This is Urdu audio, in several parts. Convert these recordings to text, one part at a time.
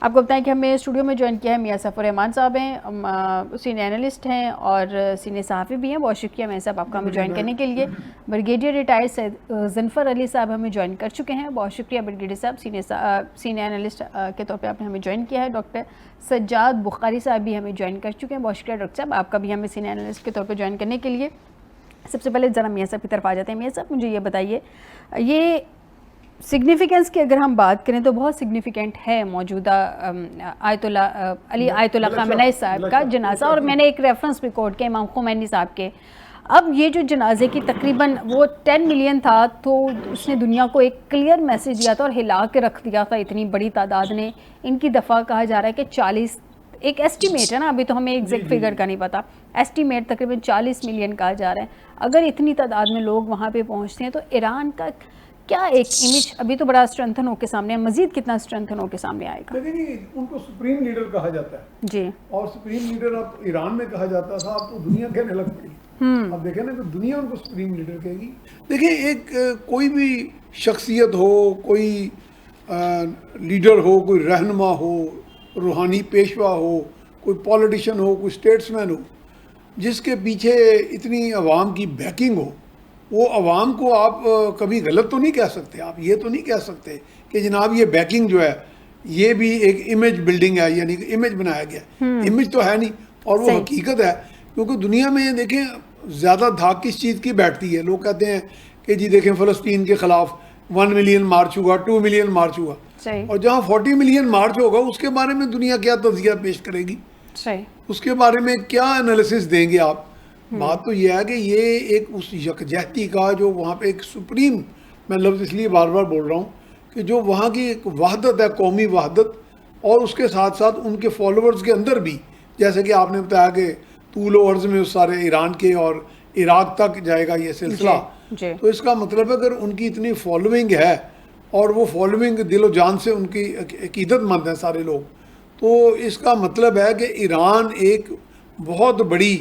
آپ کو بتائیں کہ ہمیں اسٹوڈیو میں جوائن کیا ہے میاں سفر رحمان صاحب ہیں، سینئر اینالسٹ ہیں اور سینئر صحافی بھی ہیں. بہت شکریہ میاں صاحب آپ کا ہمیں جوائن کرنے کے لیے. بریگیڈیئر ریٹائر سید ظفر علی صاحب ہمیں جوائن کر چکے ہیں. بہت شکریہ بریگیڈیئر صاحب، سینئر اینالسٹ کے طور پہ آپ نے ہمیں جوائن کیا ہے. ڈاکٹر سجاد بخاری صاحب بھی ہمیں جوائن کر چکے ہیں. بہت شکریہ ڈاکٹر صاحب آپ کا بھی ہمیں سینئر اینالسٹ کے طور پہ جوائن کرنے کے لیے. سب سے پہلے ذرا میاں صاحب کی طرف آ جاتے ہیں. میاں صاحب مجھے یہ بتائیے، یہ سگنیفیکنس کی اگر ہم بات کریں تو بہت سگنیفیکنٹ ہے موجودہ آیت اللہ خامنہ صاحب کا جنازہ، اور میں نے ایک ریفرنس بھی کوٹ کیا امام خمینی صاحب کے. اب یہ جو جنازے کی تقریباً وہ 10 ملین تھا تو اس نے دنیا کو ایک کلیئر میسیج دیا تھا اور ہلا کے رکھ دیا تھا اتنی بڑی تعداد نے. ان کی دفعہ کہا جا رہا ہے کہ 40، ایک ایسٹیمیٹ ہے نا، ابھی تو ہمیں ایگزیکٹ فگر کا نہیں پتا، ایسٹیمیٹ تقریباً 40 ملین کہا جا رہا ہے. اگر اتنی تعداد میں لوگ وہاں پہ پہنچتے ہیں تو ایران کا کیا ایک امیج ابھی تو بڑا اسٹرینتھن ہو کے سامنے ہے، مزید کتنا اسٹرینتھن ہو کے سامنے آئے گا؟ لیکن ان کو سپریم لیڈر کہا جاتا ہے جی، اور سپریم لیڈر اب ایران میں کہا جاتا تھا، اب تو دنیا کہنے لگ پڑی. اب دیکھیں نا کہ دنیا ان کو سپریم لیڈر کہے گی. دیکھیں ایک کوئی بھی شخصیت ہو، کوئی لیڈر ہو، کوئی رہنما ہو، روحانی پیشوا ہو، کوئی پولیٹیشین ہو، کوئی اسٹیٹس مین ہو، جس کے پیچھے اتنی عوام کی بیکنگ ہو، وہ عوام کو آپ کبھی غلط تو نہیں کہہ سکتے. آپ یہ تو نہیں کہہ سکتے کہ جناب یہ بیکنگ جو ہے یہ بھی ایک امیج بلڈنگ ہے، یعنی کہ امیج بنایا گیا. امیج تو ہے نہیں، اور وہ حقیقت ہے. کیونکہ دنیا میں دیکھیں زیادہ دھاک کس چیز کی بیٹھتی ہے. لوگ کہتے ہیں کہ جی دیکھیں فلسطین کے خلاف 1 ملین مارچ ہوا، 2 ملین مارچ ہوا، اور جہاں 40 ملین مارچ ہوگا اس کے بارے میں دنیا کیا تجزیہ پیش کرے گی، اس کے بارے میں کیا انالیسس دیں گے آپ؟ بات تو یہ ہے کہ یہ ایک اس یکجہتی کا جو وہاں پہ ایک سپریم، میں لفظ اس لیے بار بار بول رہا ہوں کہ جو وہاں کی ایک وحدت ہے، قومی وحدت، اور اس کے ساتھ ساتھ ان کے فالوورز کے اندر بھی، جیسے کہ آپ نے بتایا کہ طول و عرض میں اس سارے ایران کے اور عراق تک جائے گا یہ سلسلہ. تو اس کا مطلب اگر ان کی اتنی فالوئنگ ہے اور وہ فالوئنگ دل و جان سے ان کی عقیدت مند ہیں سارے لوگ، تو اس کا مطلب ہے کہ ایران ایک بہت بڑی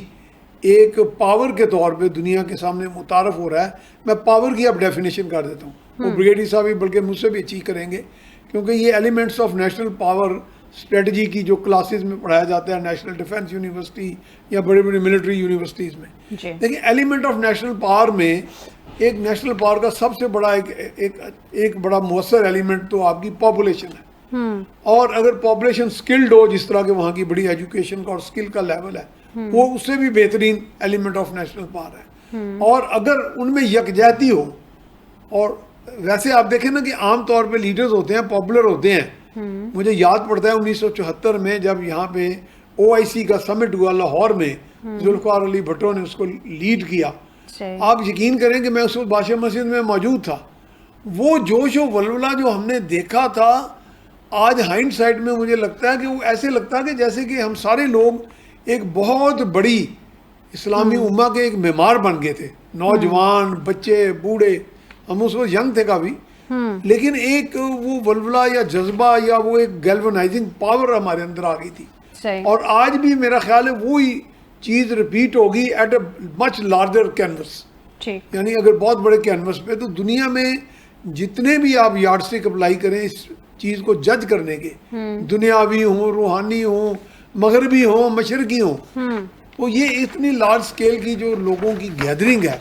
ایک پاور کے طور پہ دنیا کے سامنے متعارف ہو رہا ہے. میں پاور کی اب ڈیفینیشن کر دیتا ہوں، وہ بریگیڈیئر صاحب بھی بلکہ مجھ سے بھی اچھی کریں گے، کیونکہ یہ elements of national power strategy کی جو کلاسز میں پڑھایا جاتا ہے نیشنل ڈیفنس یونیورسٹی یا بڑی بڑی ملٹری یونیورسٹیز میں. لیکن ایلیمنٹ آف نیشنل پاور میں ایک نیشنل پاور کا سب سے بڑا ایک بڑا مؤثر ایلیمنٹ تو آپ کی پاپولیشن ہے. اور اگر پاپولیشن سکلڈ ہو، جس طرح کے وہاں کی بڑی ایجوکیشن کا اور سکل کا لیول ہے، وہ اس سے بھی بہترین ایلیمنٹ آف نیشنل پاور ہے. اور اگر ان میں یکجہتی ہو، اور ویسے آپ دیکھیں نا کہ عام طور پہ لیڈرز ہوتے ہیں پاپولر ہوتے ہیں. مجھے یاد پڑتا ہے 1974 میں جب یہاں پہ OIC کا سمٹ ہوا لاہور میں، ذوالفقار علی بھٹو نے اس کو لیڈ کیا. آپ یقین کریں کہ میں اس وقت بادشاہ مسجد میں موجود تھا. وہ جوش و ولولہ جو ہم نے دیکھا تھا، آج ہائنڈ سائٹ میں مجھے لگتا ہے کہ وہ ایسے لگتا ہے کہ جیسے کہ ہم سارے لوگ ایک بہت بڑی اسلامی امہ کے ایک معمار بن گئے تھے، نوجوان، بچے، بوڑھے. ہم اس وقت ینگ تھے کافی، لیکن ایک وہ ولولہ یا جذبہ یا وہ ایک گیلونائزنگ پاور ہمارے اندر آ گئی تھی. اور آج بھی میرا خیال ہے وہی چیز ریپیٹ ہوگی at a much larger canvas. یعنی اگر بہت بڑے کینوس پہ، تو دنیا میں جتنے بھی آپ یارڈ اسٹک اپلائی کریں اس چیز کو جج کرنے کے، دنیاوی ہوں، روحانی ہوں، مغربی ہوں، مشرقی ہوں، تو یہ اتنی لارج سکیل کی جو لوگوں کی گیدرنگ ہے،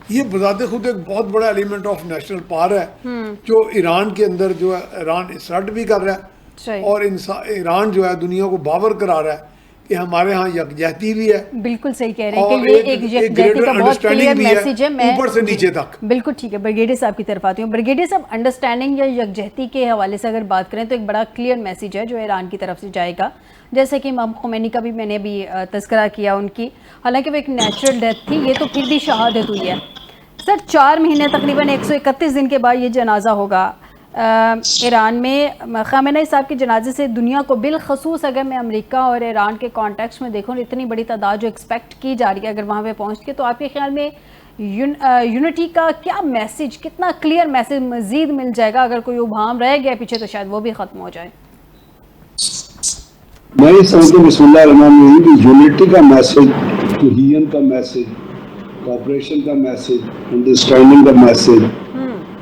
یہ بذات خود ایک بہت بڑا ایلیمنٹ آف نیشنل پاور ہے جو ایران کے اندر جو ہے ایران اسرٹ بھی کر رہا ہے، اور ایران جو ہے دنیا کو باور کرا رہا ہے کہ ہمارے ہاں یکجہتی بھی ہے. بالکل صحیح کہہ رہے ہیں کہ یہ ایک یکجہتی کا بہت کلیئر میسیج ہے. میں اوپر سے نیچے تک بالکل ٹھیک ہے. بریگیڈیئر صاحب کی طرف آتی ہوں. بریگیڈیئر صاحب، انڈرسٹینڈنگ یا یکجہتی کے حوالے سے اگر بات کریں تو ایک بڑا کلیئر میسیج ہے جو ایران کی طرف سے جائے گا. جیسے کہ امام خمینی کا بھی میں نے بھی تذکرہ کیا ان کی، حالانکہ وہ ایک نیچرل ڈیتھ تھی، یہ تو پھر بھی شہادت ہوئی ہے. سر 4 مہینے تقریباً 131 دن کے بعد یہ جنازہ ہوگا ایران میں. خامنہ صاحب کے جنازے سے دنیا کو بالخصوص اگر میں امریکہ اور ایران کے کانٹیکسٹ میں دیکھوں، اتنی بڑی تعداد جو ایکسپیکٹ کی جا رہی ہے اگر وہاں پہ پہنچ کے، تو آپ کے خیال میں یونٹی کا کیا میسیج، کتنا کلیئر میسیج مزید مل جائے گا؟ اگر کوئی ابہام رہ گیا پیچھے تو شاید وہ بھی ختم ہو جائے. میں یہ سمجھتا ہوں بسم اللہ الرحمن الرحیم کہ یونٹی کا میسیج، توحید کا میسیج، کوآپریشن کا میسیج، انڈرسٹینڈنگ کا میسیج،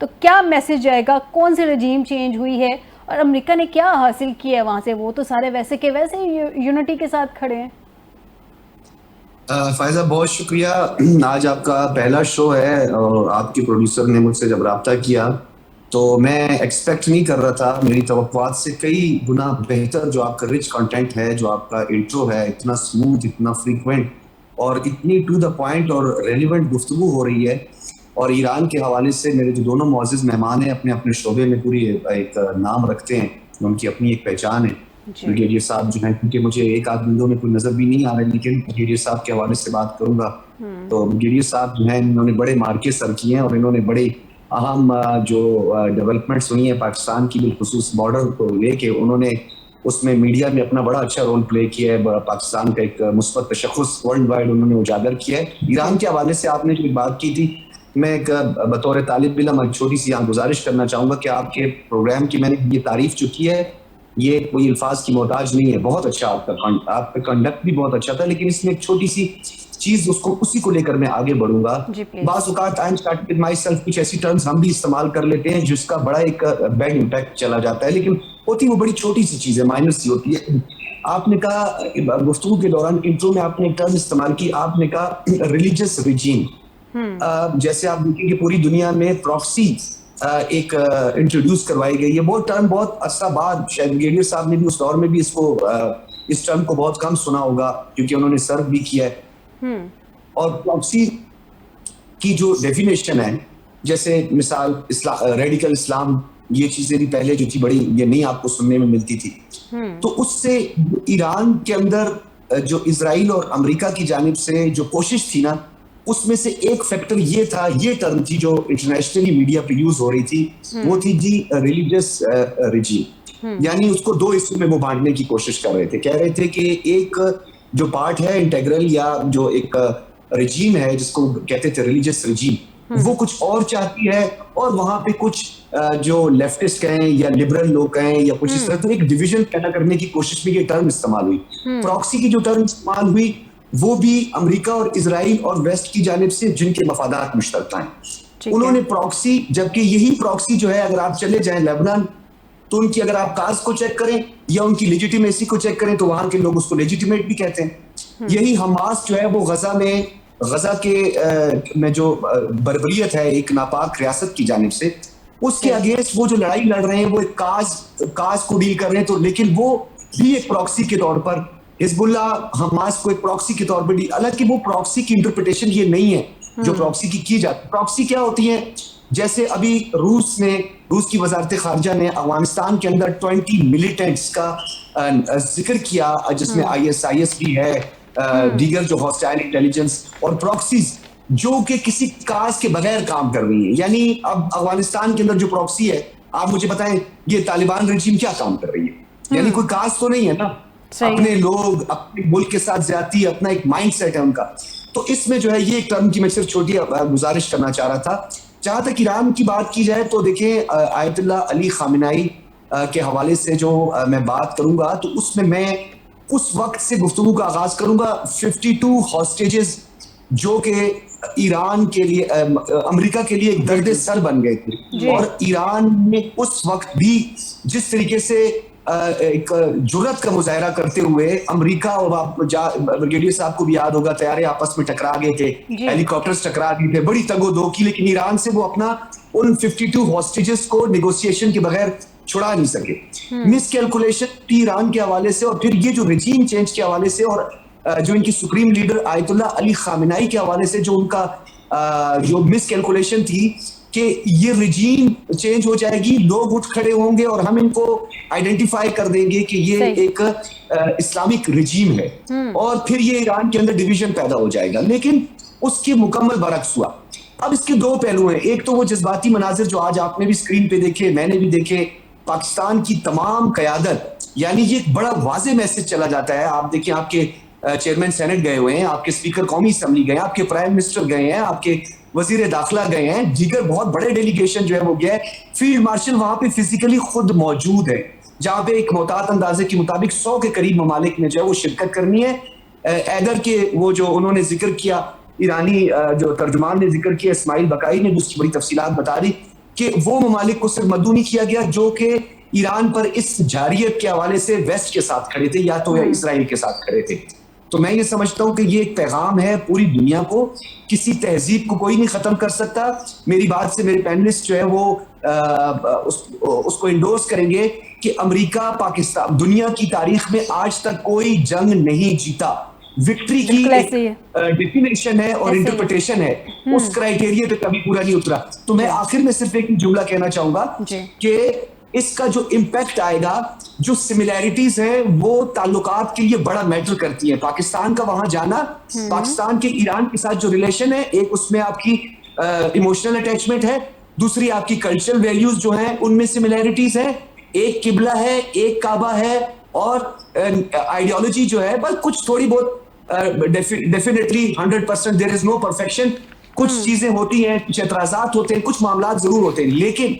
تو کیا میسج جائے گا, کون سی رجیم چینج ہوئی ہے اور امریکہ نے کیا حاصل کیا ہے وہاں سے؟ وہ تو سارے ویسے کے ویسے یونٹی کے ساتھ کھڑے ہیں. فائزہ بہت شکریہ. آج آپ کا پہلا شو ہے اور آپ کے پروڈیوسر نے مجھ سے جب رابطہ کیا تو میں ایکسپیکٹ نہیں کر رہا تھا, میری توقعات سے کئی گنا بہتر جو آپ کا رچ کنٹینٹ ہے, جو آپ کا انٹرو ہے, اتنا سموتھ, اتنا فریکوینٹ اور اتنی ٹو دا پوائنٹ اور ریلیونٹ گفتگو ہو رہی ہے. اور ایران کے حوالے سے میرے جو دونوں معزز مہمان ہیں اپنے اپنے شعبے میں پوری ایک نام رکھتے ہیں, ان کی اپنی ایک پہچان ہے. بریگیڈیئر صاحب جو ہیں, کیونکہ مجھے ایک آدھ بندوں میں کوئی نظر بھی نہیں آ رہا ہے, لیکن بریگیڈیئر صاحب کے حوالے سے بات کروں گا تو بریگیڈیئر صاحب جو ہیں انہوں نے بڑے مارکے سر کیے ہیں اور انہوں نے بڑے اہم جو ڈیولپمنٹس ہوئی ہیں پاکستان کی بالخصوص بارڈر کو لے کے, انہوں نے اس میں میڈیا میں اپنا بڑا اچھا رول پلے کیا ہے. پاکستان کا ایک مثبت تشخص ورلڈ وائڈ انہوں نے اجاگر کیا ہے. ایران کے حوالے سے آپ نے جو بات کی تھی, میں ایک بطور طالب علم ایک چھوٹی سی یہاں گزارش کرنا چاہوں گا کہ آپ کے پروگرام کی میں نے یہ تعریف جو کی ہے یہ کوئی الفاظ کی محتاج نہیں ہے. بہت اچھا آپ کا کنڈکٹ بھی بہت اچھا تھا, لیکن اس میں ایک چھوٹی سی چیز اسی کو لے کر میں آگے بڑھوں گا. بعض اوقات کچھ ایسی ٹرمز ہم بھی استعمال کر لیتے ہیں جس کا بڑا ایک بیڈ امپیکٹ چلا جاتا ہے, لیکن ہوتی وہ بڑی چھوٹی سی چیز ہے, مائنر سی ہوتی ہے. آپ نے کہا گفتگو کے دوران انٹرو میں آپ نے ایک ٹرم استعمال کی, آپ نے کہا ریلیجس ریجیم. جیسے آپ دیکھیں کہ پوری دنیا میں پراکسی ایک انٹروڈیوس کروائی گئی ہے. وہ ٹرم بہت عرصہ بعد, شاید بریگیڈیئر صاحب نے بھی اس دور میں بھی اس ٹرم کو بہت کم سنا ہوگا کیونکہ انہوں نے سرو بھی کیا ہے. اور پراکسی کی جو ڈیفینیشن ہے, جیسے مثال ریڈیکل اسلام, یہ چیزیں بھی پہلے جو تھی بڑی یہ نہیں آپ کو سننے میں ملتی تھی. تو اس سے ایران کے اندر جو اسرائیل اور امریکہ کی جانب سے جو کوشش تھی نا, اس میں سے ایک فیکٹر یہ تھا, یہ ٹرم تھی جو انٹرنیشنلی میڈیا پہ یوز ہو رہی تھی, وہ تھی جی ریلیجس ریجیم. یعنی اس کو دو حصوں میں وہ بانٹنے کی کوشش کر رہے تھے. کہہ رہے تھے کہ ایک جو پارٹ ہے انٹیگرل یا جو ایک ریجیم ہے جس کو کہتے تھے ریلیجس ریجیم, وہ کچھ اور چاہتی ہے, اور وہاں پہ کچھ جو لیفٹسٹ کہیں یا لبرل لوگ کہیں یا کچھ اس طرح, تو ایک ڈویژن پیدا کرنے کی کوشش میں یہ ٹرم استعمال ہوئی. پراکسی کی جو ٹرم استعمال ہوئی وہ بھی امریکہ اور اسرائیل اور ویسٹ کی جانب سے جن کے مفادات مشترکہ ہیں, انہوں نے پراکسی, جبکہ یہی پراکسی جو ہے اگر آپ چلے جائیں لیبنان تو ان کی اگر آپ کاز کو چیک کریں یا ان کی لیجیٹیمیسی کو چیک کریں تو وہاں کے لوگ اس کو لیجیٹیمیٹ بھی کہتے ہیں. یہی حماس جو ہے وہ غزہ کے میں جو بربریت ہے ایک ناپاک ریاست کی جانب سے, اس کے اگینسٹ وہ جو لڑائی لڑ رہے ہیں وہ ایک کاز کو ڈیل کر رہے ہیں. تو لیکن وہ بھی ایک پراکسی کے طور پر حزب اللہ حماس کو ایک پراکسی کے طور پر ڈیل, حالانکہ وہ پراکسی کی انٹرپریٹیشن یہ نہیں ہے جو پراکسی کی جاتی. پراکسی کیا ہوتی ہے, جیسے ابھی روس کی وزارت خارجہ نے افغانستان کے اندر 20 ملیٹنٹس کا ذکر کیا جس میں ISIS بھی ہے, دیگر جو ہاسٹائل انٹیلیجنس اور پراکسیز جو کہ کسی کاز کے بغیر کام کر رہی ہیں. یعنی اب افغانستان کے اندر جو پراکسی ہے, آپ مجھے بتائیں یہ طالبان رجیم کیا کام کر رہی ہے, یعنی کوئی کاز تو نہیں ہے نا, اپنے لوگ اپنے ملک کے ساتھ زیادتی, اپنا ایک مائنڈ سیٹ ہے ان کا. تو اس میں جو ہے یہ ایک ٹرم کی میں صرف چھوٹی گزارش کرنا چاہ رہا تھا. جہاں تک ایران کی بات کی جائے تو دیکھیں آیت اللہ علی خامنائی کے حوالے سے جو میں بات کروں گا تو اس میں اس وقت سے گفتگو کا آغاز کروں گا 52 ہاسٹیجز جو کہ ایران کے لیے امریکہ کے لیے ایک درد سر بن گئے تھے, اور ایران نے اس وقت بھی جس طریقے سے ایک جرت کا مظاہرہ کرتے ہوئے امریکہ اور بریگیڈیئر صاحب کو بھی یاد ہوگا طیارے آپس میں ٹکرا گئے تھے, ہیلی کاپٹرز ٹکرا گئے تھے, بڑی تگ و دو کی, لیکن ایران سے وہ اپنا ان 52 ہاسٹیجز کو نیگوسیشن کے بغیر چھڑا نہیں سکے. مس کیلکولیشن تھی ایران کے حوالے سے, اور پھر یہ جو رجیم چینج کے حوالے سے اور جو ان کی سپریم لیڈر آیت اللہ علی خامنائی کے حوالے سے جو ان کا جو مس کیلکولیشن تھی کہ یہ رجیم چینج ہو جائے گی, لوگ اٹھ کھڑے ہوں گے اور ہم ان کو آئیڈینٹیفائی کر دیں گے کہ یہ ایک اسلامک رجیم ہے, اور پھر یہ ایران کے اندر ڈویژن پیدا ہو جائے گا. لیکن اس کے مکمل برعکس ہوا. اب اس کے دو پہلو ہیں, ایک تو وہ جذباتی مناظر جو آج آپ نے بھی اسکرین پہ دیکھے, میں نے بھی دیکھے, پاکستان کی تمام قیادت, یعنی یہ ایک بڑا واضح میسج چلا جاتا ہے. آپ دیکھیں آپ کے چیئرمین سینٹ گئے ہوئے ہیں, آپ کے اسپیکر قومی اسمبلی گئے ہیں, آپ کے پرائم منسٹر گئے ہیں, آپ کے وزیر داخلہ گئے ہیں, دیگر بہت بڑے ڈیلیگیشن جو ہے وہ گیا ہے, فیلڈ مارشل وہاں پہ فزیکلی خود موجود ہے, جہاں پہ ایک محتاط اندازے کے مطابق 100 کے قریب ممالک میں جو ہے وہ شرکت کرنی ہے. ایدر کے وہ جو انہوں نے ذکر کیا, ایرانی جو ترجمان نے ذکر کیا اسماعیل بقائی نے, اس کی بڑی تفصیلات بتا دی کہ وہ ممالک کو صرف مدعو نہیں کیا گیا جو کہ ایران پر اس جارحیت کے حوالے سے ویسٹ کے ساتھ کھڑے تھے یا تو اسرائیل کے ساتھ کھڑے تھے. تو میں یہ سمجھتا ہوں کہ یہ ایک پیغام ہے پوری دنیا کو, کسی تہذیب کو کوئی نہیں ختم کر سکتا. میری بات سے میرے پینلسٹ جو ہے وہ اس کو انڈورس کریں گے کہ امریکہ پاکستان دنیا کی تاریخ میں آج تک کوئی جنگ نہیں جیتا. وکٹری کی ڈیفینیشن ہے اور انٹرپریٹیشن ہے, اس کرائیٹیریا پہ کبھی پورا نہیں اترا. تو میں آخر میں صرف ایک جملہ کہنا چاہوں گا کہ اس کا جو امپیکٹ آئے گا, جو سملیرٹیز ہیں وہ تعلقات کے لیے بڑا میٹر کرتی ہیں. پاکستان کا وہاں جانا, پاکستان کے ایران کے ساتھ جو ریلیشن ہے, ایک اس میں آپ کی ایموشنل اٹیچمنٹ ہے, دوسری آپ کی کلچرل ویلیوز جو ہیں ان میں سملیرٹیز ہیں. ایک قبلہ ہے, ایک کعبہ ہے, اور آئیڈیالوجی جو ہے بس کچھ تھوڑی بہت ڈیفینیٹلی 100% دیر از نو پرفیکشن, کچھ چیزیں ہوتی ہیں, کچھ اعتراضات ہوتے ہیں, کچھ معاملات ضرور ہوتے ہیں. لیکن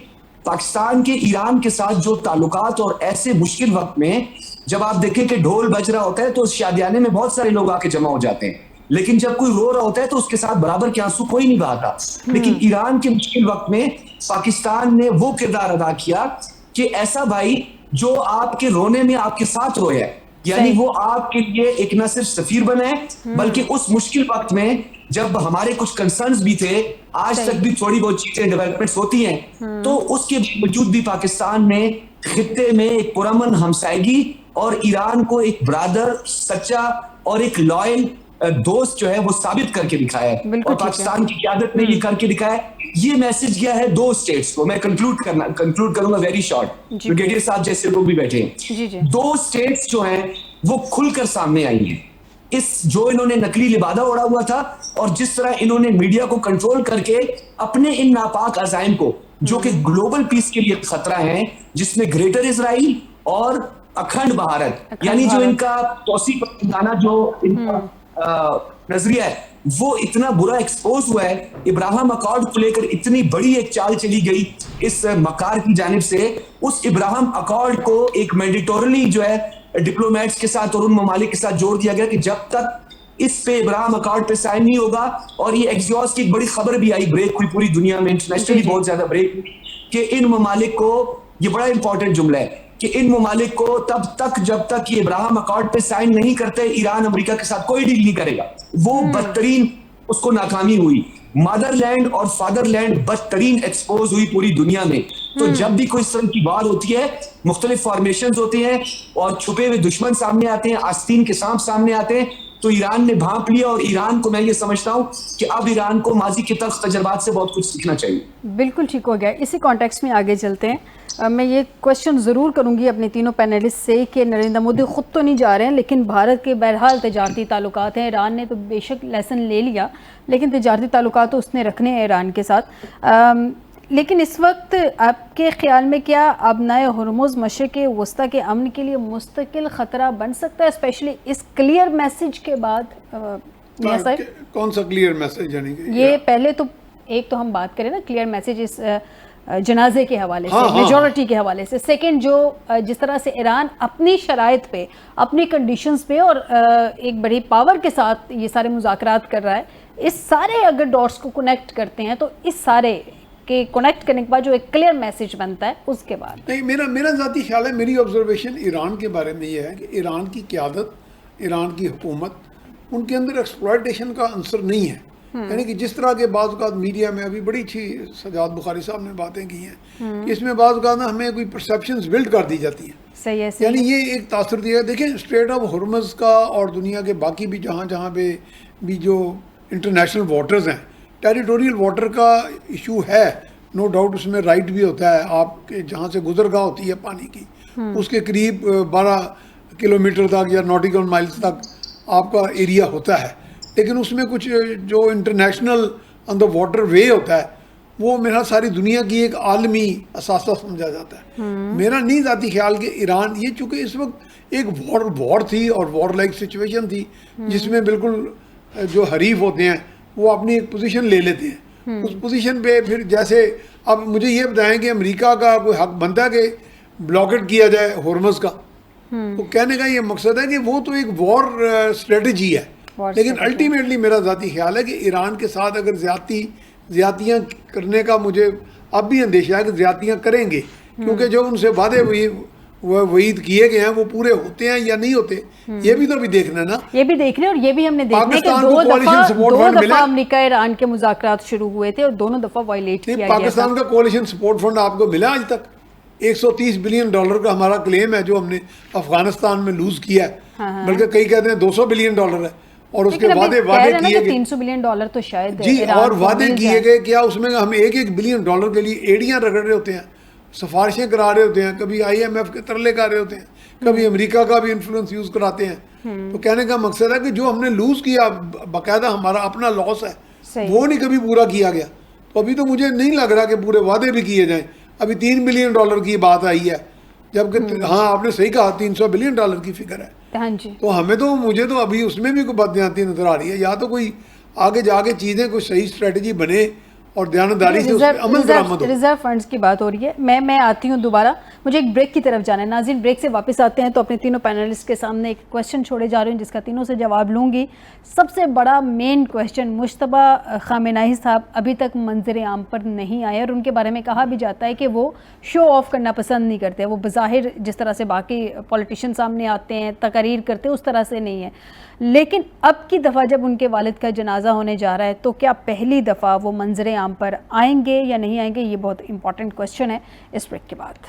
پاکستان کے ایران کے ساتھ جو تعلقات, اور ایسے مشکل وقت میں جب آپ دیکھیں کہ ڈھول بج رہا ہوتا ہے تو شادیانے میں بہت سارے لوگ آ کے جمع ہو جاتے ہیں, لیکن جب کوئی رو رہا ہوتا ہے تو اس کے ساتھ برابر کے آنسو کوئی نہیں بہاتا. لیکن ایران کے مشکل وقت میں پاکستان نے وہ کردار ادا کیا کہ ایسا بھائی جو آپ کے رونے میں آپ کے ساتھ رویا ہے, یعنی وہ آپ کے لیے ایک نہ صرف سفیر بنا ہے بلکہ اس مشکل وقت میں جب ہمارے کچھ کنسرنز بھی تھے, آج تک بھی تھوڑی بہت چیزیں ڈیولپمنٹس ہوتی ہیں, تو اس کے باوجود بھی پاکستان نے خطے میں ایک پرامن ہمسائیگی اور ایران کو ایک برادر, سچا اور ایک لائل دوست جو ہے وہ ثابت کر کے دکھایا ہے. اور پاکستان کی قیادت نے یہ کر کے دکھایا ہے. یہ میسج گیا ہے دو اسٹیٹس کو. میں کنکلوڈ کروں گا ویری شارٹ, بریگیڈیئر صاحب جیسے لوگ بھی بیٹھے ہیں. دو اسٹیٹس جو ہیں وہ کھل کر سامنے آئی ہیں. اس جو انہوں نے نقلی لبادہ اڑا ہوا تھا, اور جس طرح انہوں نے میڈیا کو کنٹرول کر کے اپنے ان ناپاک عزائم کو جو کہ گلوبل پیس کے لیے خطرہ ہیں, جس میں گریٹر اسرائیل اور اکھنڈ بھارت, یعنی جو ان کا توسیع پسندانہ جو ان کا نظریہ ہے وہ اتنا برا ایکسپوز ہوا ہے. ابراہم اکارڈ کو لے کر اتنی بڑی ایک چال چلی گئی اس مکار کی جانب سے. اس ابراہم اکارڈ کو ایک مینڈیٹورلی جو ہے ڈپلومیٹس کے ساتھ اور ان ممالک کے ساتھ جوڑ دیا گیا کہ جب تک اس پہ ابراہم اکارڈ پہ سائن نہیں ہوگا, اور یہ ایکسیوس کی ایک بڑی خبر بھی آئی, بریک ہوئی پوری دنیا میں, انٹرنیشنلی بہت زیادہ بریک ہوئی, کہ ان ممالک کو, یہ بڑا امپورٹنٹ جملہ ہے, کہ ان ممالک کو تب تک جب تک یہ ابراہم اکارڈ پہ سائن نہیں کرتے ایران امریکہ کے ساتھ کوئی ڈیل نہیں کرے گا. وہ بدترین اس کو ناکامی ہوئی. مادر لینڈ اور فادر لینڈ بدترین ایکسپوز ہوئی پوری دنیا میں. تو جب بھی کوئی اس طرح کی وار ہوتی ہے, مختلف فارمیشنز ہوتے ہیں اور چھپے ہوئے دشمن سامنے آتے ہیں, آستین کے سانپ سامنے آتے ہیں, تو ایران نے بھانپ لیا. اور ایران کو میں یہ سمجھتا ہوں کہ اب ایران کو ماضی کے تلخ تجربات سے بہت کچھ سیکھنا چاہیے. بالکل ٹھیک ہو گیا. اسی کانٹیکسٹ میں آگے چلتے ہیں. میں یہ کوشچن ضرور کروں گی اپنے تینوں پینلسٹ سے کہ نریندر مودی خود تو نہیں جا رہے ہیں, لیکن بھارت کے بہرحال تجارتی تعلقات ہیں. ایران نے تو بے شک لیسن لے لیا, لیکن تجارتی تعلقات تو اس نے رکھنے ہیں ایران کے ساتھ. لیکن اس وقت آپ کے خیال میں کیا ابنائے ہرمز مشرق وسطیٰ کے امن کے لیے مستقل خطرہ بن سکتا ہے, اسپیشلی اس کلیئر میسج کے بعد؟ کون سا کلیئر میسج؟ یعنی یہ پہلے تو ایک تو ہم بات کریں نا کلیئر میسج اس جنازے کے حوالے سے, میجورٹی کے حوالے سے. سیکنڈ, جو جس طرح سے ایران اپنی شرائط پہ, اپنی کنڈیشنز پہ اور ایک بڑی پاور کے ساتھ یہ سارے مذاکرات کر رہا ہے, اس سارے اگر ڈاٹس کو کنیکٹ کرتے ہیں تو اس سارے کے کنیکٹ کرنے کے بعد جو ایک کلیئر میسج بنتا ہے اس کے بعد نہیں, میرا ذاتی خیال ہے, میری آبزرویشن ایران کے بارے میں یہ ہے کہ ایران کی قیادت, ایران کی حکومت, ان کے اندر ایکسپلائٹیشن کا عنصر نہیں ہے. یعنی کہ جس طرح کے بعض اوقات میڈیا میں ابھی بڑی اچھی سجاد بخاری صاحب نے باتیں کی ہیں کہ اس میں بعض اوقات ہمیں کوئی پرسیپشنز بلڈ کر دی جاتی ہیں. صحیح ہے. یعنی یہ ایک تاثر دیا. دیکھیں اسٹریٹ آف ہرمز کا اور دنیا کے باقی بھی جہاں پہ بھی جو انٹرنیشنل واٹرز ہیں, ٹیریٹوریل واٹر کا ایشو ہے, نو ڈاؤٹ. اس میں رائٹ بھی ہوتا ہے, آپ کے جہاں سے گزرگاہ ہوتی ہے پانی کی, اس کے قریب 12 کلومیٹر تک یا نوٹیکل مائلز تک آپ کا ایریا ہوتا ہے. لیکن اس میں کچھ جو انٹرنیشنل آن دا واٹر وے ہوتا ہے وہ میرا ساری دنیا کی ایک عالمی اثاثہ سمجھا جاتا ہے. میرا نہیں ذاتی خیال کہ ایران, یہ چونکہ اس وقت ایک وار تھی اور وار لائک سچویشن تھی جس میں بالکل جو حریف ہوتے ہیں وہ اپنی ایک پوزیشن لے لیتے ہیں. اس پوزیشن پہ پھر جیسے اب مجھے یہ بتائیں کہ امریکہ کا کوئی حق بنتا ہے کہ بلاکٹ کیا جائے ہرمز کا. تو کہنے کا یہ مقصد ہے کہ وہ تو ایک وار اسٹریٹجی ہے, لیکن الٹیمیٹلی میرا ذاتی خیال ہے کہ ایران کے ساتھ اگر زیادتیاں کرنے کا مجھے اب بھی اندیشہ ہے کہ زیادتیاں کریں گے، کیونکہ جو ان سے وعدے وعید کیے گئے ہیں وہ پورے ہوتے ہیں یا نہیں ہوتے، یہ بھی تو ابھی دیکھنا ہے نا، یہ بھی دیکھ رہے ہیں. اور یہ بھی ہم نے دیکھنا ہے کہ پاکستان کو coalition support دو fund ملا. دفعہ امریکہ ایران کے مذاکرات شروع ہوئے تھے اور دونوں دفعہ وائلیٹ کیا گیا تھا. پاکستان کا کوalition سپورٹ فنڈ آپ کو ملا آج تک؟ $130 بلین کا ہمارا کلیم ہے جو ہم نے افغانستان میں لوز کیا ہے، بلکہ کئی کہتے ہیں $200 بلین ہے، اور اس کے وعدے کیے گئے $300 بلین تو شاید جی، اور وعدے کیے گئے کیا اس میں ہم $1 بلین کے لیے ایڑیاں رگڑ رہے ہوتے ہیں، سفارشیں کرا رہے ہوتے ہیں، کبھی IMF کے ترلے کر رہے ہوتے ہیں، کبھی امریکہ کا بھی انفلوئنس یوز کراتے ہیں. تو کہنے کا مقصد ہے کہ جو ہم نے لوز کیا باقاعدہ ہمارا اپنا لاس ہے وہ نہیں کبھی پورا کیا گیا. تو ابھی تو مجھے نہیں لگ رہا کہ پورے وعدے بھی کیے جائیں. ابھی $3 بلین کی بات آئی ہے، جبکہ ہاں آپ نے صحیح کہا $300 بلین کی فگر ہے. ہاں جی. تو ہمیں تو مجھے تو ابھی اس میں بھی کوئی بددیانتی نظر آ رہی ہے، یا تو کوئی آگے جا کے چیزیں کوئی صحیح اسٹریٹجی بنے اور دیانتداری سے اس پہ عمل درآمد ہو. ریزرو فنڈز کی بات ہو رہی ہے. میں آتی ہوں دوبارہ، مجھے ایک بریک کی طرف جانا ہے. ناظرین بریک سے واپس آتے ہیں تو اپنے تینوں پینلسٹ کے سامنے ایک کویشچن چھوڑے جا رہے ہیں جس کا تینوں سے جواب لوں گی. سب سے بڑا مین کویشچن، مجتبیٰ خامنہئی صاحب ابھی تک منظر عام پر نہیں آئے اور ان کے بارے میں کہا بھی جاتا ہے کہ وہ شو آف کرنا پسند نہیں کرتے. وہ بظاہر جس طرح سے باقی پولیٹیشین سامنے آتے ہیں، تقاریر کرتے ہیں، اس طرح سے نہیں ہے. لیکن اب کی دفعہ جب ان کے والد کا جنازہ ہونے جا رہا ہے تو کیا پہلی دفعہ وہ منظر عام پر آئیں گے یا نہیں آئیں گے؟ یہ بہت امپورٹنٹ کویشچن ہے. اس بریک کے بعد